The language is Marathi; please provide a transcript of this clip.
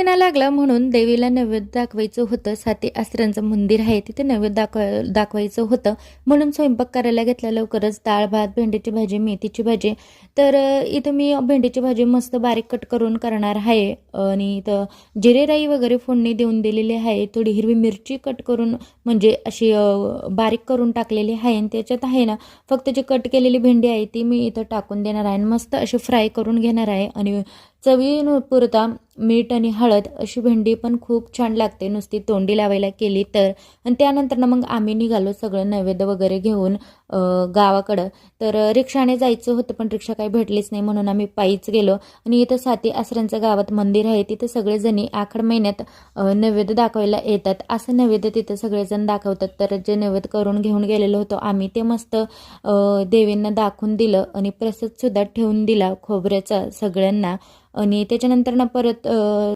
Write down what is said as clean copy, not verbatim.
महिना लागला म्हणून देवीला नैवेद्य दाखवायचं होतं. साती आसऱ्यांचं मंदिर आहे तिथे नैवेद्य दाखवायचं होतं म्हणून स्वयंपाक करायला घेतला लवकरच. डाळ भात, भेंडीची भाजी, मेथीची भाजी. तर इथं मी भेंडीची भाजी मस्त बारीक कट करून करणार आहे आणि इथं जिरे राई वगैरे फोडणी देऊन दिलेली आहे. थोडी हिरवी मिरची कट करून म्हणजे अशी बारीक करून टाकलेली आहे आणि त्याच्यात आहे ना फक्त जी कट केलेली भेंडी आहे ती मी इथं टाकून देणार आहे आणि मस्त अशी फ्राय करून घेणार आहे. आणि चवीपुरता मीठ आणि हळद. अशी भेंडी पण खूप छान लागते नुसती तोंडी लावायला केली तर. आणि त्यानंतर ना मग आम्ही निघालो सगळं नैवेद्य वगैरे घेऊन गावाकडं. तर रिक्षाने जायचं होतं पण रिक्षा काही भेटलीच नाही म्हणून आम्ही पायीच गेलो. आणि इथं साती आसऱ्यांचं गावात मंदिर आहे तिथं सगळेजणी आखाड महिन्यात नैवेद्य दाखवायला येतात. असं नैवेद्य तिथं सगळेजण दाखवतात. तर जे नैवेद्य करून घेऊन गेलेलो होतो आम्ही ते मस्त देवींना दाखवून दिलं आणि प्रसादसुद्धा ठेवून दिला खोबऱ्याचा सगळ्यांना. आणि त्याच्यानंतर ना परत